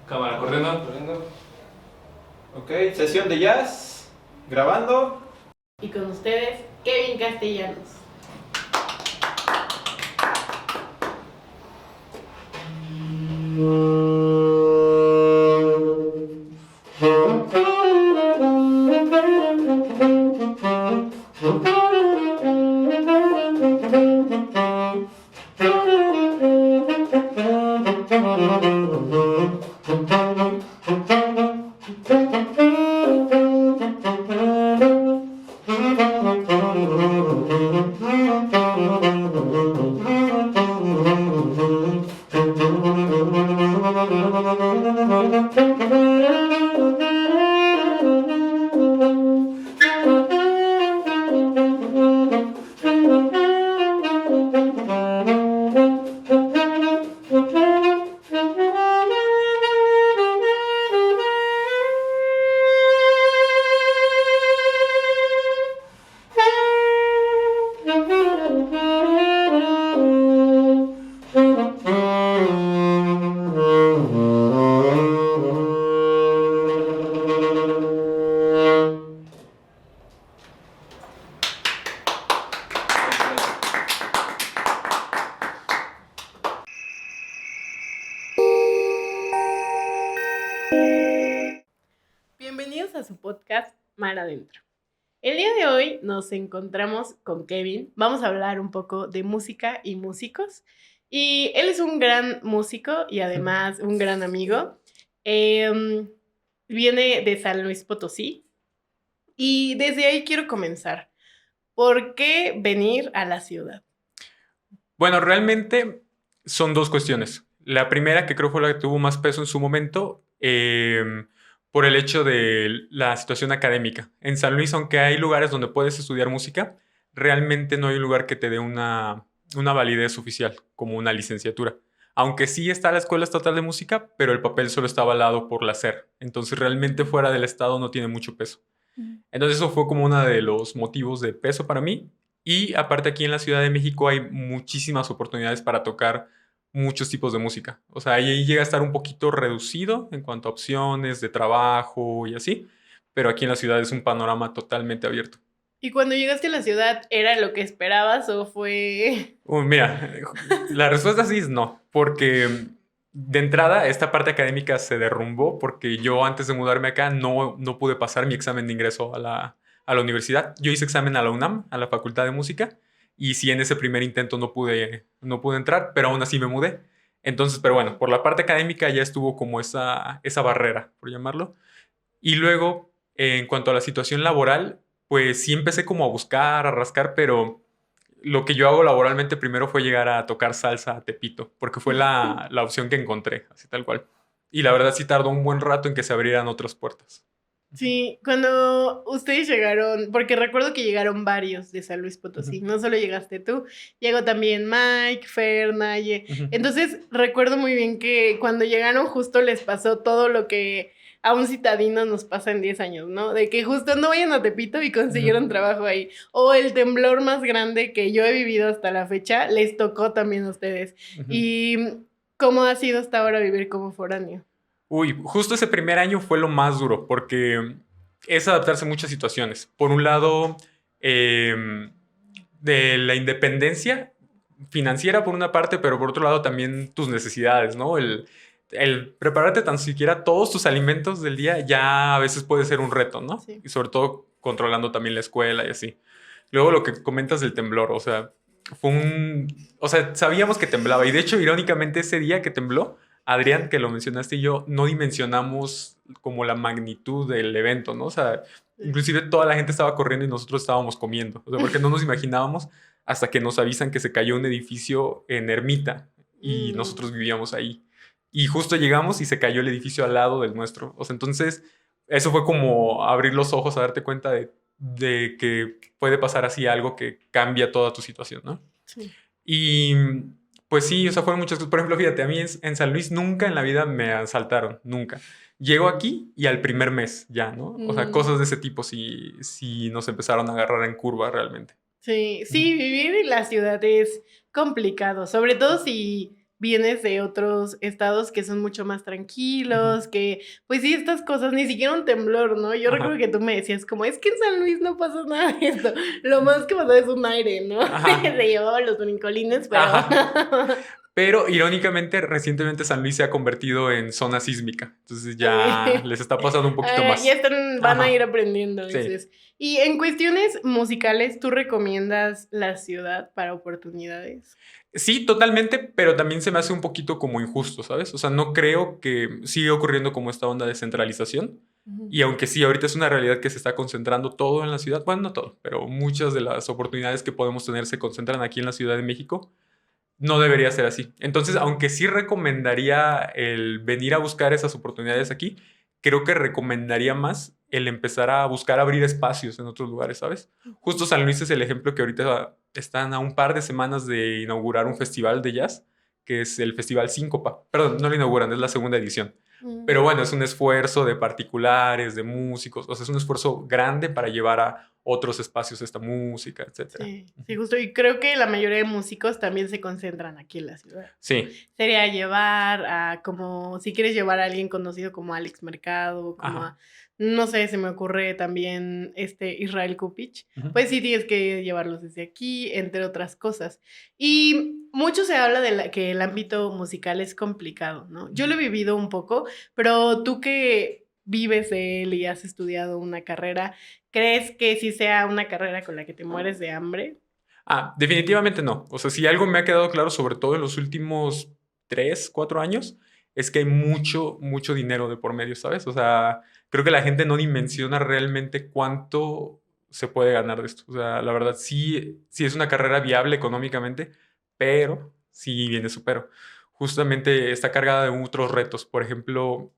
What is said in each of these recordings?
Cámara, corriendo. Corriendo. Ok, sesión de jazz. Grabando. Y con ustedes, Kevin Castellanos. Bienvenidos a su podcast Mar Adentro. El día de hoy nos encontramos con Kevin. Vamos a hablar un poco de música y músicos. Y él es un gran músico y además un gran amigo. Viene de San Luis Potosí. Y desde ahí quiero comenzar. ¿Por qué venir a la ciudad? Bueno, realmente son dos cuestiones. La primera, que creo fue la que tuvo más peso en su momento, por el hecho de la situación académica. En San Luis, aunque hay lugares donde puedes estudiar música, realmente no hay un lugar que te dé una validez oficial, como una licenciatura. Aunque sí está la Escuela Estatal de Música, pero el papel solo está avalado por la SER. Entonces, realmente fuera del estado no tiene mucho peso. Entonces, eso fue como uno de los motivos de peso para mí. Y aparte, aquí en la Ciudad de México hay muchísimas oportunidades para tocar muchos tipos de música. O sea, ahí llega a estar un poquito reducido en cuanto a opciones de trabajo y así, pero aquí en la ciudad es un panorama totalmente abierto. ¿Y cuando llegaste a la ciudad, era lo que esperabas o fue...? Mira, la respuesta sí es no, porque de entrada esta parte académica se derrumbó porque yo antes de mudarme acá no pude pasar mi examen de ingreso a la universidad. Yo hice examen a la UNAM, a la Facultad de Música, y sí en ese primer intento no pude entrar, pero aún así me mudé. Entonces, pero bueno, por la parte académica ya estuvo como esa barrera, por llamarlo. Y luego, en cuanto a la situación laboral, pues sí empecé como a buscar, a rascar, pero lo que yo hago laboralmente primero fue llegar a tocar salsa a Tepito, porque fue la opción que encontré, así tal cual. Y la verdad sí tardó un buen rato en que se abrieran otras puertas. Sí, cuando ustedes llegaron, porque recuerdo que llegaron varios de San Luis Potosí, no solo llegaste tú, llegó también Mike, Fer, Naye. Entonces recuerdo muy bien que cuando llegaron justo les pasó todo lo que a un citadino nos pasa en 10 años, ¿no? De que justo no vayan a Tepito y consiguieron trabajo ahí. O el temblor más grande que yo he vivido hasta la fecha, les tocó también a ustedes. ¿Y cómo ha sido hasta ahora vivir como foráneo? Uy, justo ese primer año fue lo más duro, porque es adaptarse a muchas situaciones. Por un lado, de la independencia financiera por una parte, pero por otro lado también tus necesidades, ¿no? El prepararte tan siquiera todos tus alimentos del día ya a veces puede ser un reto, ¿no? Sí. Y sobre todo controlando también la escuela y así. Luego lo que comentas del temblor, o sea, sabíamos que temblaba y de hecho, irónicamente, ese día que tembló, Adrián, que lo mencionaste, y yo no dimensionamos como la magnitud del evento, ¿no? O sea, inclusive toda la gente estaba corriendo y nosotros estábamos comiendo, o sea, porque no nos imaginábamos hasta que nos avisan que se cayó un edificio en Ermita y nosotros vivíamos ahí. Y justo llegamos y se cayó el edificio al lado del nuestro. O sea, entonces, eso fue como abrir los ojos a darte cuenta de que puede pasar así algo que cambia toda tu situación, ¿no? Sí. Y pues sí, o sea, fueron muchas cosas. Por ejemplo, fíjate, a mí en San Luis nunca en la vida me asaltaron, nunca. Llego aquí y al primer mes ya, ¿no? O sea, cosas de ese tipo sí nos empezaron a agarrar en curva realmente. Sí, vivir en la ciudad es complicado, sobre todo si vienes de otros estados que son mucho más tranquilos, que, pues sí, estas cosas, ni siquiera un temblor, ¿no? Yo recuerdo que tú me decías como, es que en San Luis no pasa nada de esto, lo más que pasa es un aire, ¿no? Se llevaban los brincolines, pero... Pero irónicamente, recientemente San Luis se ha convertido en zona sísmica. Entonces ya les está pasando un poquito más. Ya van a ir aprendiendo. Sí. Entonces. Y en cuestiones musicales, ¿tú recomiendas la ciudad para oportunidades? Sí, totalmente, pero también se me hace un poquito como injusto, ¿sabes? O sea, no creo que siga ocurriendo como esta onda de centralización. Y aunque sí, ahorita es una realidad que se está concentrando todo en la ciudad, bueno, no todo, pero muchas de las oportunidades que podemos tener se concentran aquí en la Ciudad de México. No debería ser así. Entonces, aunque sí recomendaría el venir a buscar esas oportunidades aquí, creo que recomendaría más el empezar a buscar abrir espacios en otros lugares, ¿sabes? Justo San Luis es el ejemplo que ahorita están a un par de semanas de inaugurar un festival de jazz, que es el Festival Síncopa. Perdón, no lo inauguran, es la segunda edición. Pero bueno, es un esfuerzo de particulares, de músicos, o sea, es un esfuerzo grande para llevar a otros espacios esta música, etc. Sí, justo. Y creo que la mayoría de músicos también se concentran aquí en la ciudad. Sí. Sería llevar a como, si quieres llevar a alguien conocido como Alex Mercado, como a, no sé, se me ocurre también Israel Kupich, pues sí tienes que llevarlos desde aquí, entre otras cosas. Y mucho se habla de que el ámbito musical es complicado, ¿no? Yo lo he vivido un poco, pero tú que vives de él y has estudiado una carrera, ¿crees que sí sea una carrera con la que te mueres de hambre? Definitivamente no. O sea, si algo me ha quedado claro, sobre todo en los últimos 3, 4 años, es que hay mucho, mucho dinero de por medio, ¿sabes? O sea, creo que la gente no dimensiona realmente cuánto se puede ganar de esto. O sea, la verdad, sí es una carrera viable económicamente, pero sí viene su pero. Justamente está cargada de otros retos. Por ejemplo,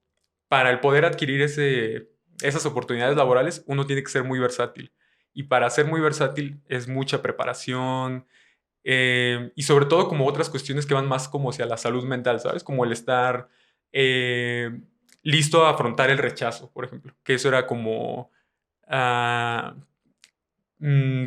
para el poder adquirir esas oportunidades laborales, uno tiene que ser muy versátil. Y para ser muy versátil es mucha preparación y sobre todo como otras cuestiones que van más como hacia la salud mental, ¿sabes? Como el estar listo a afrontar el rechazo, por ejemplo. Que eso era como...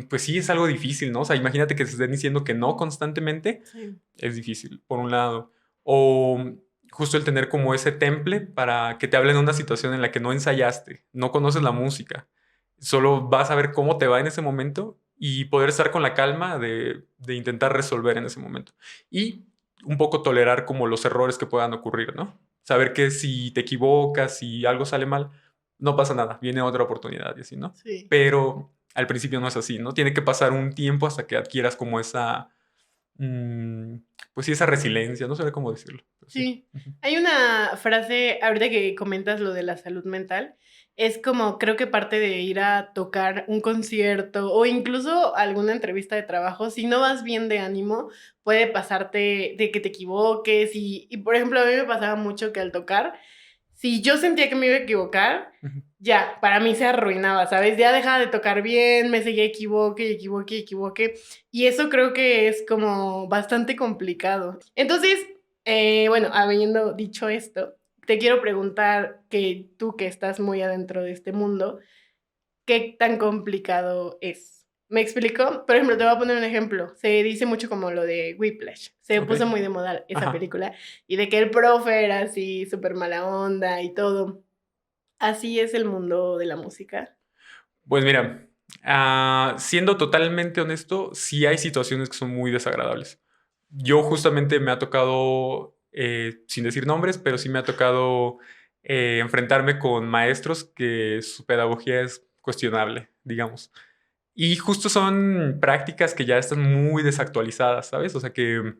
pues sí, es algo difícil, ¿no? O sea, imagínate que se estén diciendo que no constantemente. Sí. Es difícil, por un lado. O justo el tener como ese temple para que te hablen de una situación en la que no ensayaste, no conoces la música, solo vas a ver cómo te va en ese momento y poder estar con la calma de intentar resolver en ese momento. Y un poco tolerar como los errores que puedan ocurrir, ¿no? Saber que si te equivocas, si algo sale mal, no pasa nada, viene otra oportunidad y así, ¿no? Sí. Pero al principio no es así, ¿no? Tiene que pasar un tiempo hasta que adquieras como esa... pues sí, esa resiliencia, no sé cómo decirlo. Sí. Hay una frase, ahorita que comentas lo de la salud mental, es como, creo que parte de ir a tocar un concierto o incluso alguna entrevista de trabajo, si no vas bien de ánimo, puede pasarte de que te equivoques y por ejemplo, a mí me pasaba mucho que al tocar, si yo sentía que me iba a equivocar, ya, para mí se arruinaba, ¿sabes? Ya dejaba de tocar bien, me seguía equivoque. Y eso creo que es como bastante complicado. Entonces, bueno, habiendo dicho esto, te quiero preguntar que tú que estás muy adentro de este mundo, ¿qué tan complicado es? ¿Me explico? Por ejemplo, te voy a poner un ejemplo. Se dice mucho como lo de Whiplash. Se puso muy de moda esa película. Y de que el profe era así, súper mala onda y todo. ¿Así es el mundo de la música? Pues mira, siendo totalmente honesto, sí hay situaciones que son muy desagradables. Yo justamente me ha tocado, sin decir nombres, pero sí me ha tocado enfrentarme con maestros que su pedagogía es cuestionable, digamos. Y justo son prácticas que ya están muy desactualizadas, ¿sabes? O sea que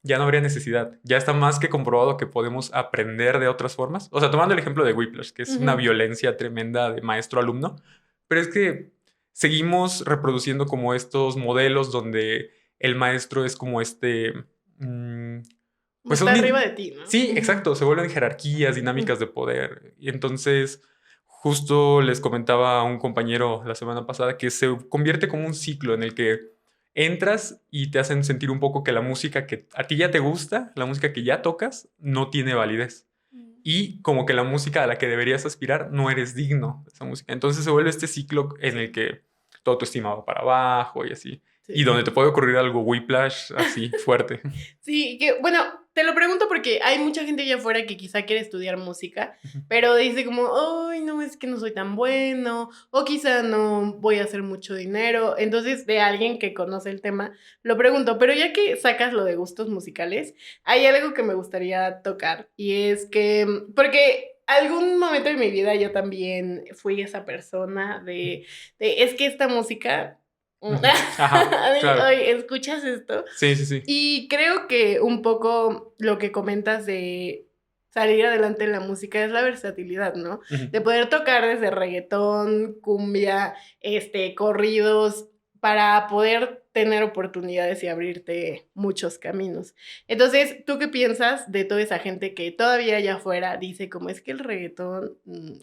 ya no habría necesidad. Ya está más que comprobado que podemos aprender de otras formas. O sea, tomando el ejemplo de Whiplash, que es una violencia tremenda de maestro-alumno, pero es que seguimos reproduciendo como estos modelos donde el maestro es como pues está arriba de ti, ¿no? Sí, exacto. Se vuelven jerarquías, dinámicas de poder. Y entonces... Justo les comentaba a un compañero la semana pasada que se convierte como un ciclo en el que entras y te hacen sentir un poco que la música que a ti ya te gusta, la música que ya tocas, no tiene validez. Y como que la música a la que deberías aspirar no eres digno de esa música. Entonces se vuelve este ciclo en el que todo tu estima va para abajo y así. Sí. Y donde te puede ocurrir algo whiplash así fuerte. Sí, que bueno, te lo pregunto porque hay mucha gente allá afuera que quizá quiere estudiar música, pero dice como, ay, no, es que no soy tan bueno, o quizá no voy a hacer mucho dinero. Entonces, de alguien que conoce el tema, lo pregunto, pero ya que sacas lo de gustos musicales, hay algo que me gustaría tocar, y es que, porque algún momento de mi vida yo también fui esa persona es que esta música... Ajá, claro. Ay, ¿escuchas esto? Sí, sí, sí. Y creo que un poco lo que comentas de salir adelante en la música es la versatilidad, ¿no? De poder tocar desde reggaetón, cumbia, corridos, para poder tener oportunidades y abrirte muchos caminos. Entonces, ¿tú qué piensas de toda esa gente que todavía allá afuera dice como es que el reggaetón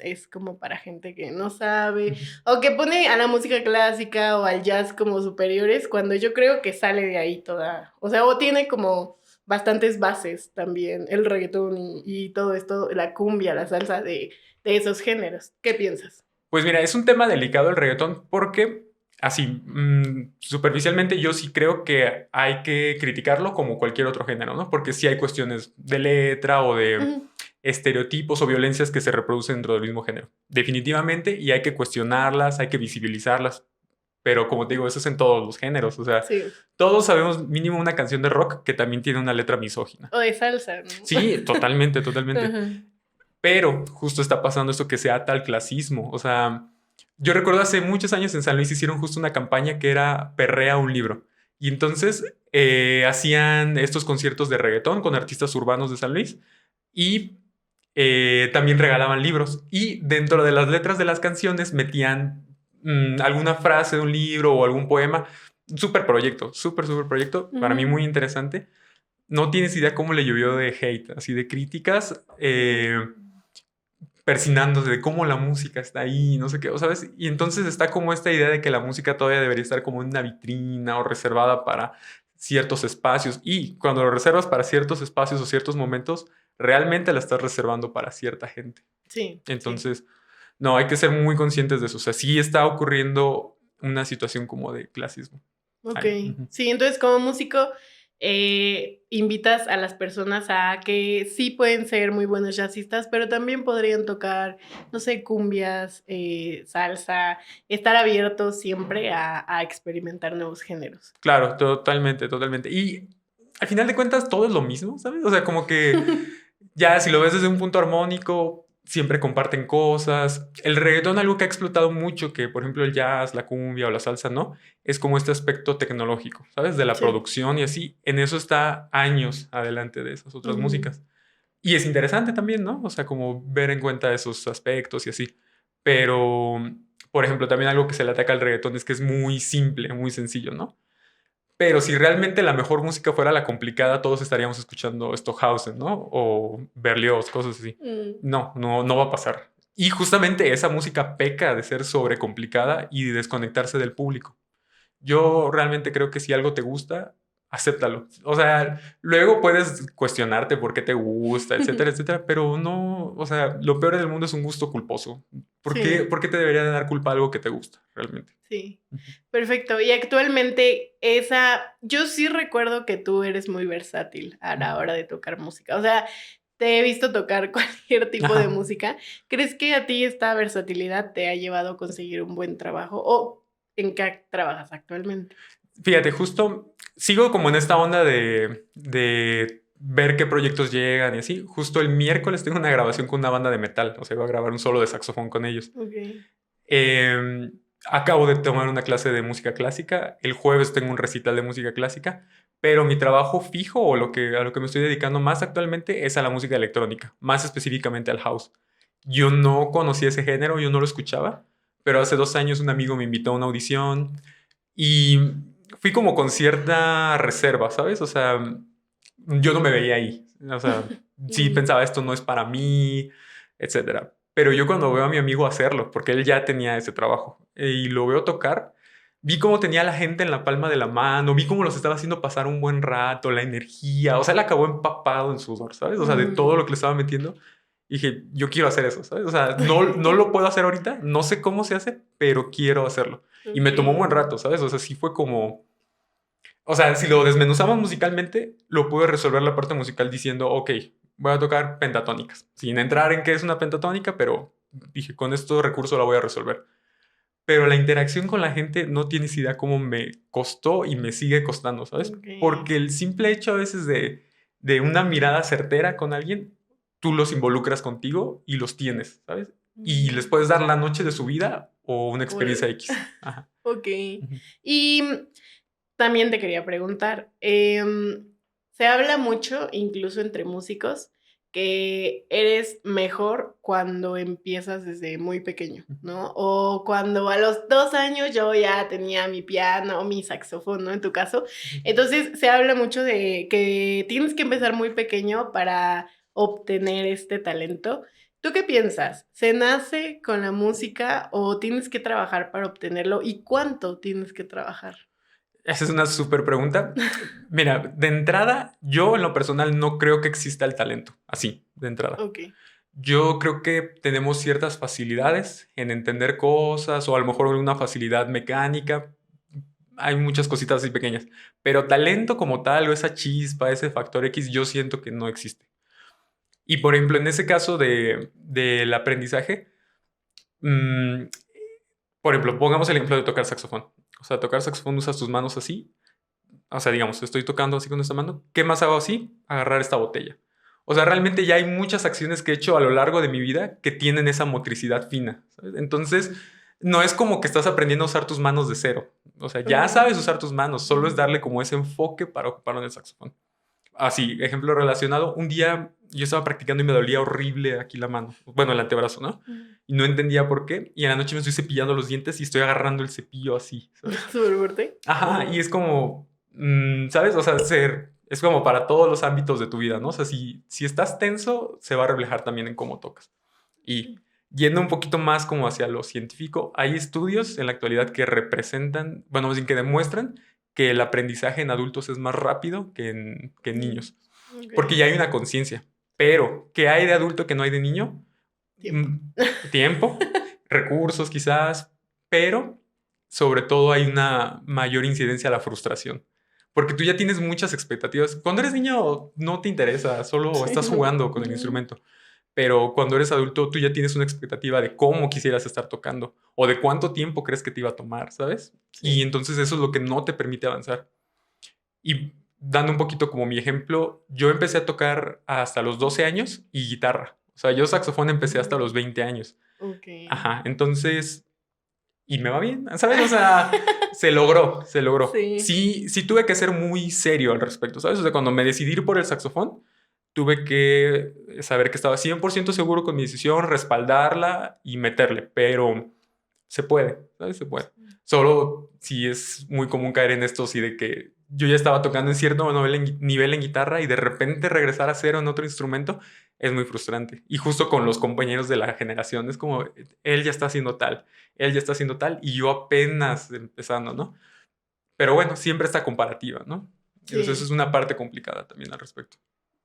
es como para gente que no sabe, o que pone a la música clásica o al jazz como superiores, cuando yo creo que sale de ahí toda, o sea, o tiene como bastantes bases también el reggaetón y todo esto, la cumbia, la salsa de esos géneros? ¿Qué piensas? Pues mira, es un tema delicado el reggaetón porque, así, superficialmente yo sí creo que hay que criticarlo como cualquier otro género, ¿no? Porque sí hay cuestiones de letra o de estereotipos o violencias que se reproducen dentro del mismo género. Definitivamente, y hay que cuestionarlas, hay que visibilizarlas. Pero como te digo, eso es en todos los géneros. O sea, Sí. todos sabemos mínimo una canción de rock que también tiene una letra misógina. O de salsa, ¿no? Sí, totalmente, totalmente. Ajá. Pero justo está pasando esto que se ata al clasismo. O sea, yo recuerdo hace muchos años en San Luis hicieron justo una campaña que era Perrea un libro. Y entonces hacían estos conciertos de reggaetón con artistas urbanos de San Luis y también regalaban libros. Y dentro de las letras de las canciones metían alguna frase de un libro o algún poema. Un súper proyecto, súper proyecto. Para mí muy interesante. No tienes idea cómo le llovió de hate, así de críticas, persinándose de cómo la música está ahí, no sé qué, ¿sabes? Y entonces está como esta idea de que la música todavía debería estar como en una vitrina o reservada para ciertos espacios. Y cuando lo reservas para ciertos espacios o ciertos momentos, realmente la estás reservando para cierta gente. Sí. Entonces, no, hay que ser muy conscientes de eso. O sea, sí está ocurriendo una situación como de clasismo. Ok. Ay, Sí, entonces como músico invitas a las personas a que sí pueden ser muy buenos jazzistas, pero también podrían tocar, no sé, cumbias, salsa, estar abiertos siempre a experimentar nuevos géneros. Claro, totalmente, totalmente. Y al final de cuentas todo es lo mismo, ¿sabes? O sea, como que ya si lo ves desde un punto armónico, siempre comparten cosas. El reggaetón, algo que ha explotado mucho, que por ejemplo el jazz, la cumbia o la salsa, ¿no? Es como este aspecto tecnológico, ¿sabes? De la Sí. producción y así. En eso está años adelante de esas otras músicas. Y es interesante también, ¿no? O sea, como ver en cuenta esos aspectos y así. Pero, por ejemplo, también algo que se le ataca al reggaetón es que es muy simple, muy sencillo, ¿no? Pero si realmente la mejor música fuera la complicada, todos estaríamos escuchando Stockhausen, ¿no? O Berlioz, cosas así. No va a pasar. Y justamente esa música peca de ser sobrecomplicada y de desconectarse del público. Yo realmente creo que si algo te gusta, acéptalo. O sea, luego puedes cuestionarte por qué te gusta, etcétera, etcétera, pero no, o sea, lo peor del mundo es un gusto culposo. ¿Por Sí. qué te debería de dar culpa algo que te gusta realmente? Sí, perfecto. Y actualmente yo sí recuerdo que tú eres muy versátil a la hora de tocar música. O sea, te he visto tocar cualquier tipo de música. ¿Crees que a ti esta versatilidad te ha llevado a conseguir un buen trabajo? ¿O en qué trabajas actualmente? Fíjate, justo sigo como en esta onda de ver qué proyectos llegan y así. Justo el miércoles tengo una grabación con una banda de metal. O sea, voy a grabar un solo de saxofón con ellos. Ok. Acabo de tomar una clase de música clásica. El jueves tengo un recital de música clásica. Pero mi trabajo fijo o a lo que me estoy dedicando más actualmente es a la música electrónica. Más específicamente al house. Yo no conocía ese género, yo no lo escuchaba. Pero hace 2 años un amigo me invitó a una audición y fui como con cierta reserva, ¿sabes? O sea, yo no me veía ahí. O sea, sí pensaba esto no es para mí, etcétera. Pero yo cuando veo a mi amigo hacerlo, porque él ya tenía ese trabajo, y lo veo tocar, vi cómo tenía a la gente en la palma de la mano, vi cómo los estaba haciendo pasar un buen rato, la energía, o sea, él acabó empapado en sudor, ¿sabes? O sea, de todo lo que le estaba metiendo. Y dije, yo quiero hacer eso, ¿sabes? O sea, no lo puedo hacer ahorita, no sé cómo se hace, pero quiero hacerlo. Y me tomó un buen rato, ¿sabes? O sea, sí fue como... o sea, si lo desmenuzamos musicalmente, lo pude resolver la parte musical diciendo, ok, voy a tocar pentatónicas, sin entrar en qué es una pentatónica, pero dije, con estos recursos la voy a resolver. Pero la interacción con la gente no tienes idea cómo me costó y me sigue costando, ¿sabes? Ok. Porque el simple hecho a veces de una mirada certera con alguien, tú los involucras contigo y los tienes, ¿sabes? Y les puedes dar la noche de su vida o una experiencia X. Ajá. Ok. Ujú. Y también te quería preguntar, se habla mucho, incluso entre músicos, que eres mejor cuando empiezas desde muy pequeño, ¿no? O cuando a los 2 años yo ya tenía mi piano o mi saxofón, ¿no? En tu caso. Entonces se habla mucho de que tienes que empezar muy pequeño para obtener este talento. ¿Tú qué piensas? ¿Se nace con la música o tienes que trabajar para obtenerlo? ¿Y cuánto tienes que trabajar? Esa es una súper pregunta. Mira, de entrada, yo en lo personal no creo que exista el talento, así, de entrada. Ok. Yo creo que tenemos ciertas facilidades en entender cosas o a lo mejor una facilidad mecánica. Hay muchas cositas así pequeñas, pero talento como tal o esa chispa, ese factor X, yo siento que no existe. Y por ejemplo, en ese caso del aprendizaje, mm, por ejemplo, pongamos el ejemplo de tocar saxofón. O sea, tocar saxofón usas tus manos así. O sea, digamos, estoy tocando así con esta mano. ¿Qué más hago así? Agarrar esta botella. O sea, realmente ya hay muchas acciones que he hecho a lo largo de mi vida que tienen esa motricidad fina, ¿sabes? Entonces, no es como que estás aprendiendo a usar tus manos de cero. O sea, ya sabes usar tus manos, solo es darle como ese enfoque para ocupar en el saxofón. Así, ejemplo relacionado, un día yo estaba practicando y me dolía horrible aquí la mano, bueno, el antebrazo, ¿no? Y no entendía por qué. Y en la noche me estoy cepillando los dientes y estoy agarrando el cepillo así, ¿sabes? ¿Súper fuerte? Ajá, y es como, ¿sabes? O sea, es como para todos los ámbitos de tu vida, ¿no? O sea, si estás tenso, se va a reflejar también en cómo tocas. Y yendo un poquito más como hacia lo científico, hay estudios en la actualidad que representan, bueno, más bien que demuestran que el aprendizaje en adultos es más rápido que en niños, Ok. porque ya hay una conciencia. Pero, ¿qué hay de adulto que no hay de niño? Tiempo. Tiempo, recursos quizás, pero sobre todo hay una mayor incidencia a la frustración. Porque tú ya tienes muchas expectativas. Cuando eres niño no te interesa, solo Sí, estás no. jugando con el instrumento. Pero cuando eres adulto tú ya tienes una expectativa de cómo quisieras estar tocando o de cuánto tiempo crees que te iba a tomar, ¿sabes? Y Sí. entonces eso es lo que no te permite avanzar. Y dando un poquito como mi ejemplo, yo empecé a tocar hasta los 12 años y guitarra. O sea, yo saxofón empecé hasta los 20 años. Ok. Ajá, entonces, y me va bien, ¿sabes? O sea, se logró, se logró. Sí. Sí, sí tuve que ser muy serio al respecto, ¿sabes? O sea, cuando me decidí ir por el saxofón, tuve que saber que estaba 100% seguro con mi decisión, respaldarla y meterle, pero se puede, ¿sabes? Se puede. Solo si es muy común caer en esto, sí, de que yo ya estaba tocando en cierto nivel en guitarra y de repente regresar a cero en otro instrumento es muy frustrante. Y justo con los compañeros de la generación, es como, él ya está haciendo tal, él ya está haciendo tal y yo apenas empezando, ¿no? Pero bueno, siempre esta comparativa, ¿no? Entonces eso es Sí. una parte complicada también al respecto.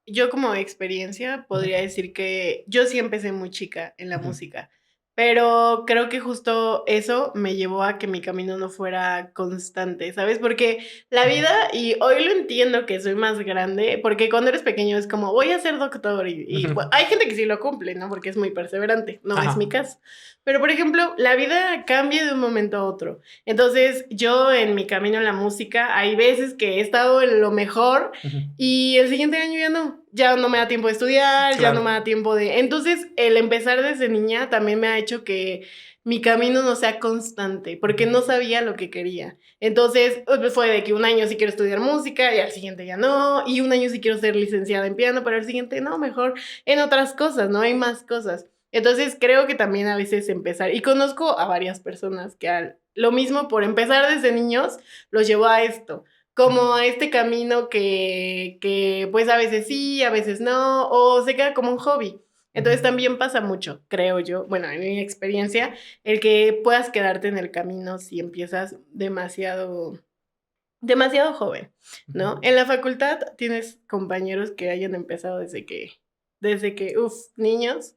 Yo como experiencia podría decir que yo sí empecé muy chica en la Ujú. música, pero creo que justo eso me llevó a que mi camino no fuera constante, ¿sabes? Porque la vida, y hoy lo entiendo que soy más grande, porque cuando eres pequeño es como, voy a ser doctor, y Ujú. bueno, hay gente que sí lo cumple, ¿no? Porque es muy perseverante, no es mi Ajá. caso. Pero, por ejemplo, la vida cambia de un momento a otro. Entonces, yo en mi camino en la música, hay veces que he estado en lo mejor Ujú. y el siguiente año ya no me da tiempo de estudiar, ya no me Claro. da tiempo de... Entonces, el empezar desde niña también me ha hecho que mi camino no sea constante, porque no sabía lo que quería. Entonces, pues, fue de que un año sí quiero estudiar música y al siguiente ya no, y un año sí quiero ser licenciada en piano, pero al siguiente no, mejor en otras cosas, ¿no? Hay más cosas. Entonces, creo que también a veces empezar, y conozco a varias personas que lo mismo por empezar desde niños los llevó a esto como a este camino que pues a veces sí, a veces no, o se queda como un hobby. Entonces también pasa mucho, creo yo, bueno, en mi experiencia, el que puedas quedarte en el camino si empiezas demasiado joven, ¿no? En la facultad tienes compañeros que hayan empezado desde que, niños.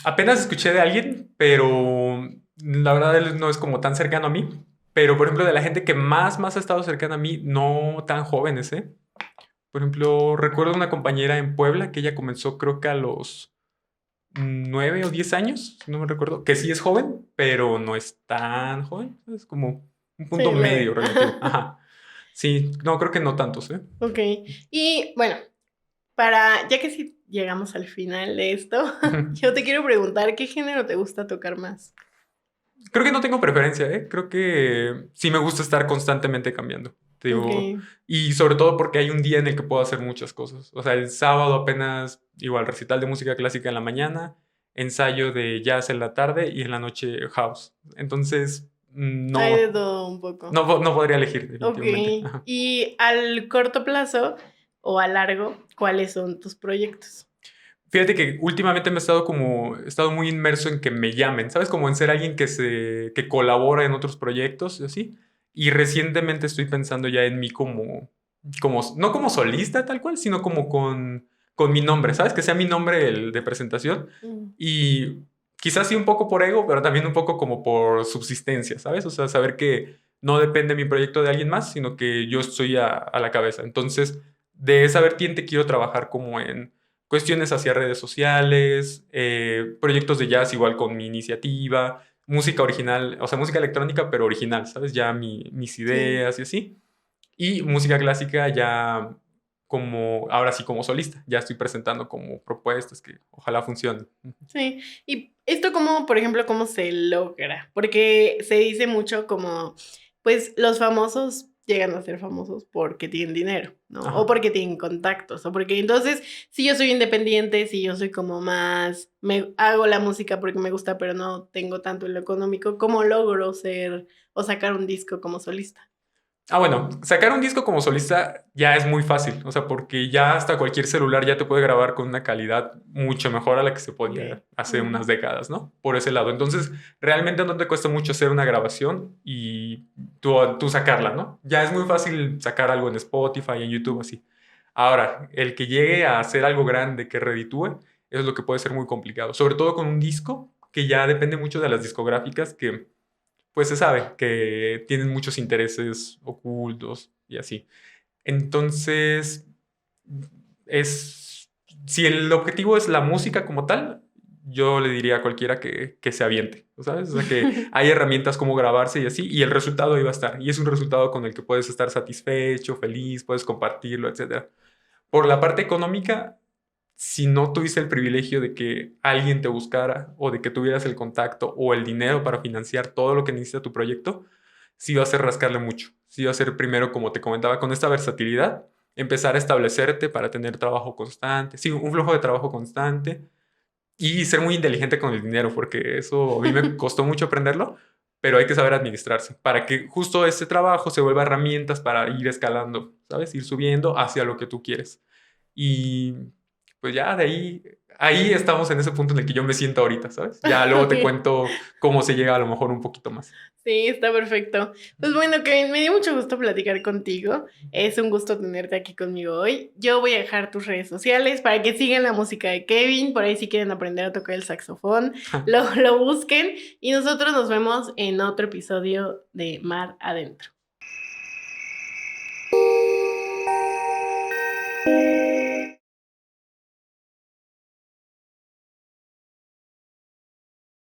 Apenas escuché de alguien, pero la verdad él no es como tan cercano a mí. Pero, por ejemplo, de la gente que más ha estado cercana a mí, no tan jóvenes, ¿eh? Por ejemplo, recuerdo una compañera en Puebla que ella comenzó creo que a los 9 o 10 años, si no me recuerdo, que sí es joven, pero no es tan joven, es como un Sí, punto medio leve. relativo. Ajá. Sí, no, creo que no tantos, ¿eh? Ok. Y bueno, ya que si llegamos al final de esto, yo te quiero preguntar, ¿qué género te gusta tocar más? Creo que no tengo preferencia, ¿eh? Creo que sí me gusta estar constantemente cambiando. Te Ok. digo, y sobre todo porque hay un día en el que puedo hacer muchas cosas. O sea, el sábado apenas, igual, recital de música clásica en la mañana, ensayo de jazz en la tarde y en la noche house. Entonces, Hay de no, todo un poco. no podría elegir, Ok. definitivamente. Ajá. Y al corto plazo o a largo, ¿cuáles son tus proyectos? Fíjate que últimamente he estado muy inmerso en que me llamen, ¿sabes? Como en ser alguien que colabora en otros proyectos y así. Y recientemente estoy pensando ya en mí no como solista tal cual, sino como con mi nombre, ¿sabes? Que sea mi nombre el de presentación. Mm. Y quizás sí un poco por ego, pero también un poco como por subsistencia, ¿sabes? O sea, saber que no depende mi proyecto de alguien más, sino que yo estoy a la cabeza. Entonces, de esa vertiente quiero trabajar como en cuestiones hacia redes sociales, proyectos de jazz igual con mi iniciativa, música original, o sea, música electrónica, pero original, ¿sabes? Ya mis Sí. ideas y así. Y música clásica ya como, ahora sí como solista, ya estoy presentando como propuestas que ojalá funcionen. Sí, y esto como, por ejemplo, cómo se logra, porque se dice mucho como, pues los famosos llegan a ser famosos porque tienen dinero, ¿no? O Ajá. porque tienen contactos, o porque entonces, si yo soy independiente, si yo soy como más, me hago la música porque me gusta, pero no tengo tanto en lo económico, ¿cómo logro ser o sacar un disco como solista? Ah, bueno, sacar un disco como solista ya es muy fácil, o sea, porque ya hasta cualquier celular ya te puede grabar con una calidad mucho mejor a la que se Ok. podía hace Ujú. unas décadas, ¿no? Por ese lado. Entonces, realmente no te cuesta mucho hacer una grabación y tú sacarla, ¿no? Ya es muy fácil sacar algo en Spotify, en YouTube, así. Ahora, el que llegue a hacer algo grande que reditúe, eso es lo que puede ser muy complicado, sobre todo con un disco que ya depende mucho de las discográficas que pues se sabe que tienen muchos intereses ocultos y así. Entonces, es, si el objetivo es la música como tal, yo le diría a cualquiera que se aviente, ¿sabes? O sea, que hay herramientas como grabarse y así, y el resultado ahí va a estar. Y es un resultado con el que puedes estar satisfecho, feliz, puedes compartirlo, etcétera. Por la parte económica, si no tuviste el privilegio de que alguien te buscara o de que tuvieras el contacto o el dinero para financiar todo lo que necesita tu proyecto, sí va a ser rascarle mucho. Sí va a ser primero, como te comentaba, con esta versatilidad, empezar a establecerte para tener trabajo constante, sí, un flujo de trabajo constante y ser muy inteligente con el dinero, porque eso a mí me costó mucho aprenderlo, pero hay que saber administrarse para que justo ese trabajo se vuelva herramientas para ir escalando, ¿sabes? Ir subiendo hacia lo que tú quieres. Y pues ya de ahí estamos en ese punto en el que yo me siento ahorita, ¿sabes? Ya luego te Ok. cuento cómo se llega a lo mejor un poquito más. Sí, está perfecto. Pues bueno, Kevin, me dio mucho gusto platicar contigo. Es un gusto tenerte aquí conmigo hoy. Yo voy a dejar tus redes sociales para que sigan la música de Kevin. Por ahí si quieren aprender a tocar el saxofón, lo busquen. Y nosotros nos vemos en otro episodio de Mar Adentro.